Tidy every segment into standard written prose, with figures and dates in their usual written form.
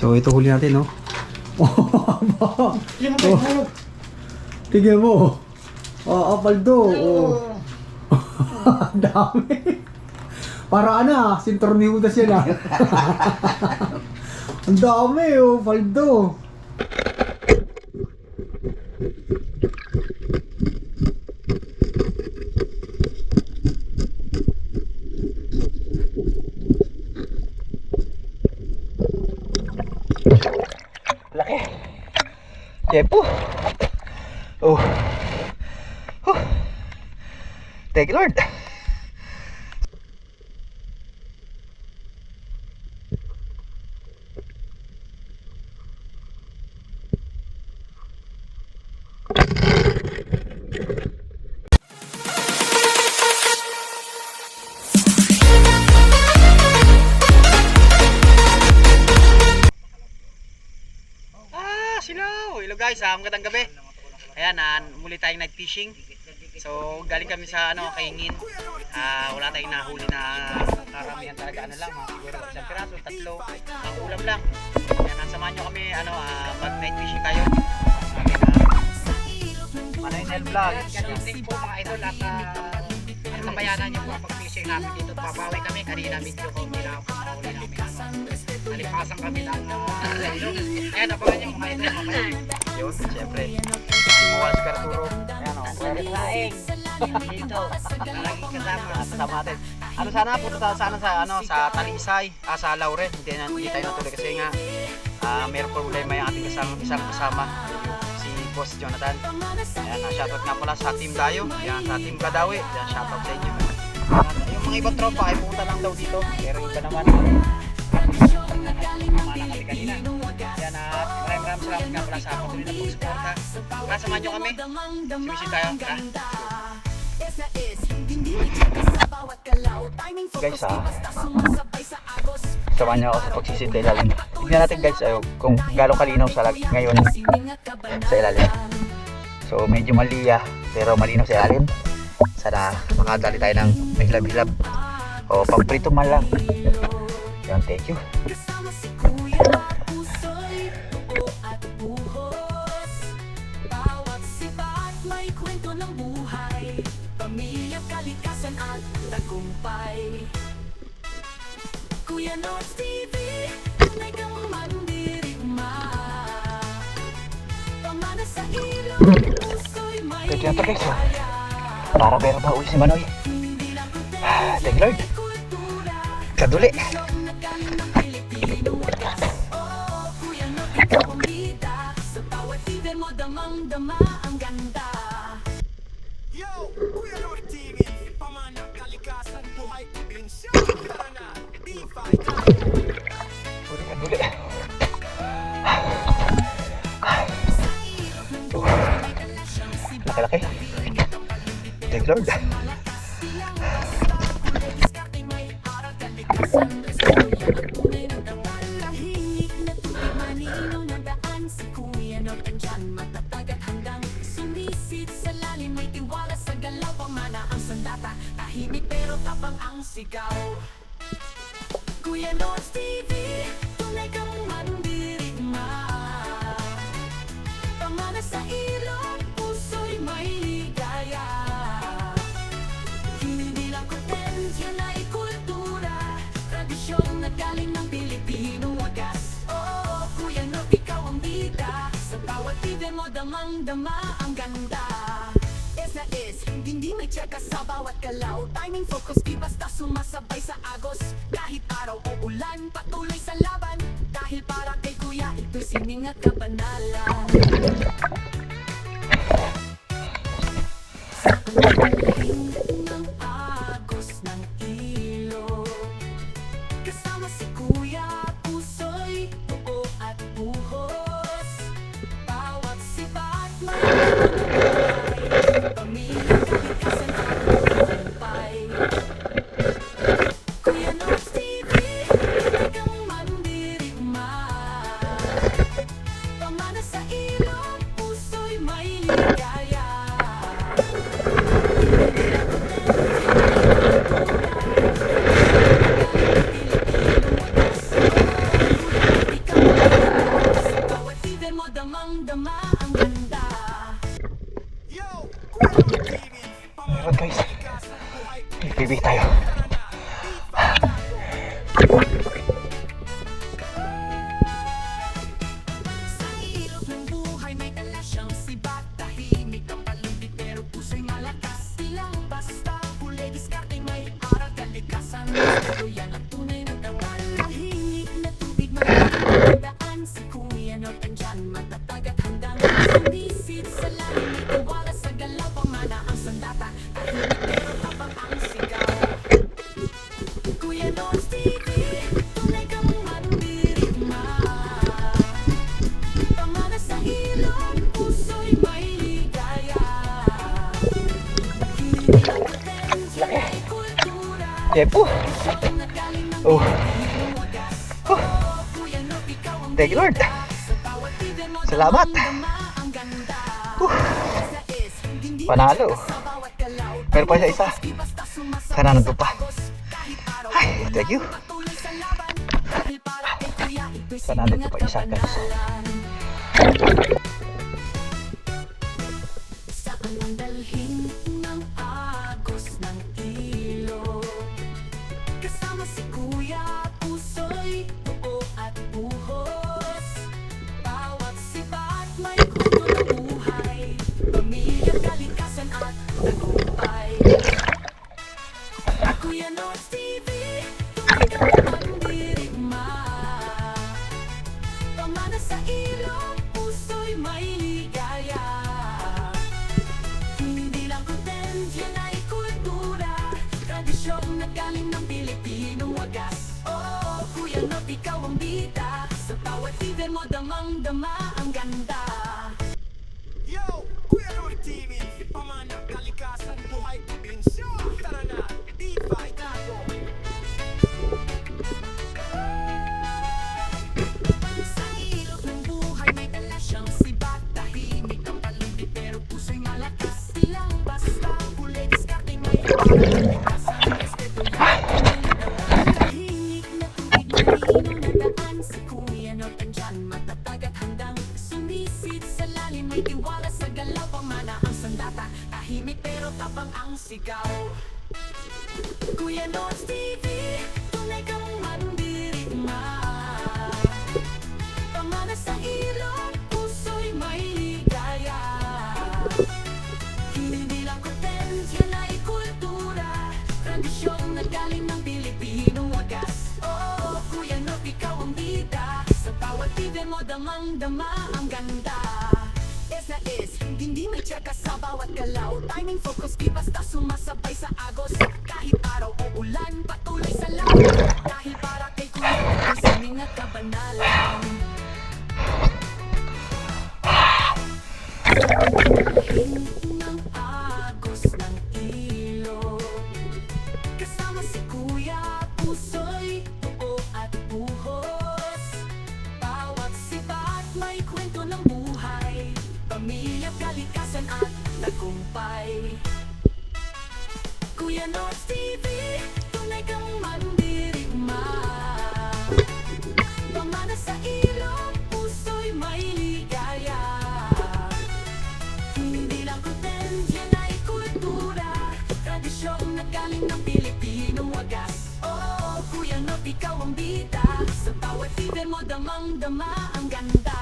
So ito huli natin, no? Oh, tignan mo. Apaldo. Ang dami. Para ano, sintorniudas yan ah. Ang dami, Paldo. Laki. Yepo. Oh. Thank you, Lord. Hello guys, magandang gabi. Ayan, muli tayong night fishing. So, galing kami sa Kaingin. Wala tayong nahuli na karamihan talaga lang, siguro isang piraso, tatlo, ang ulam lang. Ayan, samahan nyo kami mag night fishing tayo. Manay Vlog. Thanks po mga idol at kabayanan nyo po ang pag-fishing namin dito. Papawi kami, kanina video ko nila ako mahuli namin. Nalipasan kami ng ayan, abangan nyo mga idol mamaya. Yun, siyempre Simual Scarturo. Ayan o, laing dito, laging kasama natin. Sana punta sana sa Talisay, sa Laurel. Hindi tayo natuloy kasi nga mayroong problema yung ating isang kasama, si Boss Jonathan. Ayan, shoutout nga pala sa team tayo. Ayan, sa team Kadawi. Ayan, shoutout sa inyo. Yung mga ibang tropa ay pumunta lang daw dito, pero iba naman kumana kami kanina. Yan, maraming salamat nga pala sa patuloy na pagsuporta. Kasamahan nyo kami, sumisid tayo. Guys, samahan niyo ako sa pagsisid sa ilalim. Tignan natin guys kung gano'ng kalinaw ngayon sa ilalim. So medyo maliya pero malinaw sa ilalim. Sana makadali tayo ng maghilab-hilab o pamprito man lang. Yan, thank you. Kuya North TV, tunay kang mandirigma. Pamana sa ilong, puso'y may Kaya ito guys, para meron ba uwi si Manoy. Thank you Lord. Kaduli. Kuya North, ikaw ang bida. Sa bawat feeder mo, damang-dama ang ganda. Yo, Kuya North TV, pamana, kalikasan, buhay, probinsya, karana, DeFi, Kaduli. Laki-laki. Thank you Lord. Tahimik pero tapang ang sigaw. Kuya North TV, tunay kang mandirigma. Pamana sa ilong, puso'y may ligaya. Hindi lang content, yan ay kultura. Tradisyon na galing ng Pilipinong wagas. Oo, Kuya North, ikaw ang bida. Sa bawat feeder mo, damang-dama ang ganda. Na is, hindi may tsaka sa bawat galaw. Timing focus, di basta sumasabay sa agos. Kahit araw o ulan, patuloy sa laban. Dahil para kay Kuya, ito'y sining at kabanalan. Ng agos ng ilog, kasama si Kuya, puso'y buo at buhos. Bawat sipat pamilya, kalikasan at tagumpay. Kuya North TV, tunay kang mandirigma. Pamana sa ilong, Bibig tayo. Sa ilog ng buhay may dala siyang sibat. Tahimik ang paligid pero puso'y malakas. Silang basta huli diskarte may aral kalikasan. Pero yan ang tunay na dawal. Tahimik na tubig maraming daan. Si Kuya North andyan matatag at handang sumisid sa lalim. May tiwala sa galaw pamana ang sandata. Tahimik pero tapang ang sigaw. Kuya North TV, tunay kang mandirigma. Pamana sa ilog, puso'y may ligaya. Hindi lang potensya ay kultura. Tempo. Isyong nagaling ng Oh. Pilipinong wagas. Oh, Kuya North, ikaw ang Thank you, Lord. bida. Sa bawat bida mo, Salamat. damang-dama ang ganda. Sa is, hindi Panalo. sa bawat galaw. Meron pa isa. Basta sumasabay Sana nandun pa. kahit araw. Ay, thank you. Patuloy sa laban. Dahil para kay Kuya, ito'y Sana nandun siningat pa isa, guys. kabanalan. Saan ang dalhin ng agos ng ilog? Kasama si Kuya, puso'y buo at buhos. Bawat sibat may kwento ng buhay. Pamilya, kalikasan at tagumpay. Kuya North TV, tunay kang mandirigma. Pamana sa ilog, puso'y may ligaya. Hindi lang content, yan ay kultura. Tradisyong nagaling ng Pilipinong wagas. Oh, Kuya North, ikaw ang bida. Sa bawat liver mo, damang-dama ang ganda. Yo, Kuya North TV, pamana, kalikasan, buhay, probinsya. Tara na, D5 tayo. Sa ilog ng buhay may dala siyang sibat. Tahimik ang paligid pero puso'y malakas. Silang basta huli diskarte may kalikasan. Respeto yan ang nilalaman. Tahimik na tubig marino na daan. Si Kuya North andyan matatag at handang sumisid sa lalim. May tiwala sa galaw pamana ang sandata. Tahimik pero tapang ang sigaw. Kuya North TV, tunay kang mandirigma. Pamana sa ilog, puso'y may ligaya. Hindi lang content, yan ay kultura. Tradisyong nagaling ng Pilipinong wagas. Oh, Kuya North, ikaw ang bida. Sa bawat liver mo, damang-dama ang ganda. Is na is, hindi may tsaka sa bawat galaw. Timing, focus, di basta sumasabay sa agos. Kahit araw o ulan, patuloy sa laban. Dahil para kay Kuya, ito'y siningat kabanalan. Ng agos ng ilog. Kasama si Kuya, puso'y buo at buhos. Bawat sibat may kwento ng buhay. Pamilya, kalikasan at tagumpay. Kuya North TV, tunay kang mandirigma. Pamana sa ilog, puso'y may ligaya. Hindi lang content, yan ay kultura. Tradisyong nagaling ng Pilipinong wagas. Oh, Kuya North, ikaw ang bida. Sa bawat liver mo, damang-dama ang ganda.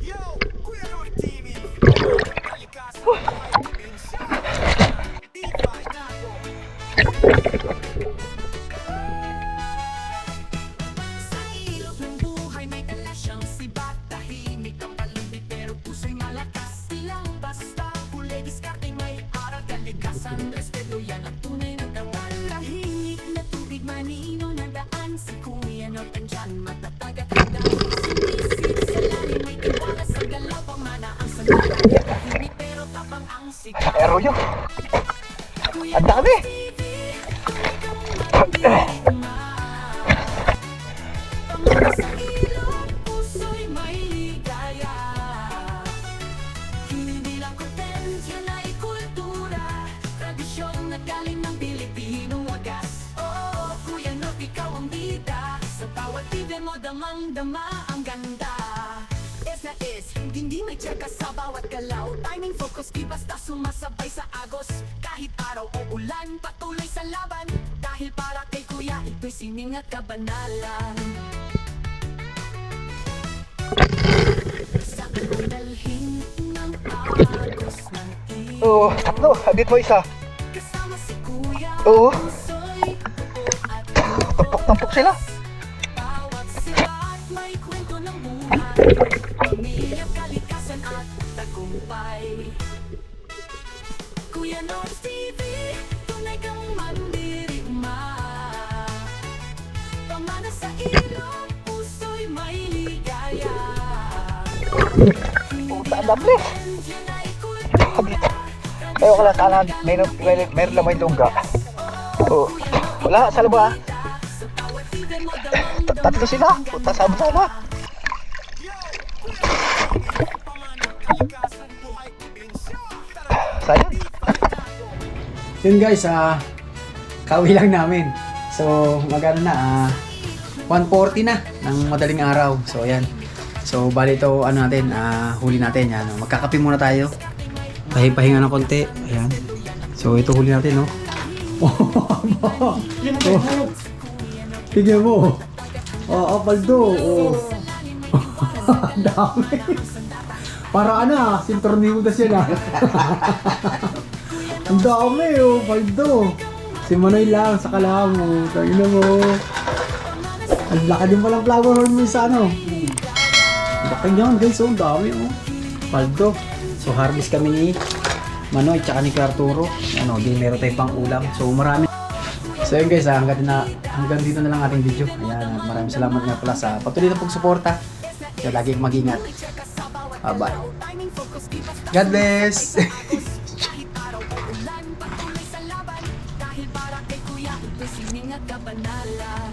Yo, Kuya North TV, pamana, kalikasan, buhay, probinsya. D5 tayo. Sa ilog ng buhay may dala siyang sibat. Tahimik ang paligid pero puso'y malakas. Silang basta huli diskarte may aral kalikasan. Respeto yan ang tunay na dawal. Tahimik na tubig manino na daan. Si Kuya North andyan matatag at handang sumisid sa lalim. May tiwala sa galaw pamana ang sandata. Tahimik pero tapang ang sigaw. Aeroyo. Kuya Ang dami. North TV, ikaw ang mandirigma. Pamana sa ilog, puso'y may ligaya. Hindi lang content, yan ay kultura. Tradisyong nagaling ng Pilipinong wagas. Oh, Kuya North, ikaw ang bida. Sa bawat liver mo, damang-dama ang ganda. Is na is, hindi may tsaka sa bawat galaw. Timing, focus, di basta sumasabay sa agos. Kahit Kahit araw o ulan, patuloy sa laban. Dahil para kay kuya, ito'y sining at kabanalan. Sa anong dalhin ng agos ng iyo. Oo, tatlo. Dito isa. Kasama si kuya, Oo. puso'y at Tampok-tampok sila. bawat sila at may kwento ng buhay. Pamilya, kalikasan at tagumpay. Kuya Norms TV, tunay kang mandirigma. Pamana sa ilong, puso'y may ligaya. Puta, dami. Yan ay kultura. Ayaw ko lang sana meron lang may lungga. Oo. Wala, sa laba. Sa bawat ibig mo damang-damang. Tatlo sila. Puta, sama-sama. Sayang. Yun guys, kawi lang namin. So, magano na, 1:40 na ng madaling araw. So, ayan. So, bali ito, ano natin, huli natin. Yan. Magkakape muna tayo. Pahinga ng konti. Ayan. So, ito huli natin, no? Oh, tignan mo. Paldo. Oh. Ang dami. Para ano, sintorniudas yan Ang dami, paldo. Si Manoy lang sa kalamo. Tignan mo. Ang laki din palang flower horn mo sa ano. Laki niyan guys, ang dami paldo. So harvest kami ni Manoy tsaka ni Arturo. Ano, di meron tayong pang ulam. So marami. So yun guys, hanggang dito na lang ating video. Ayan, maraming salamat nga pala sa patuloy na pagsuporta. So lagi mag-ingat. Bye-bye. God bless. Kahit araw o ulan, patuloy sa laban. Dahil para kay kuya, ito'y sining at kabanalan.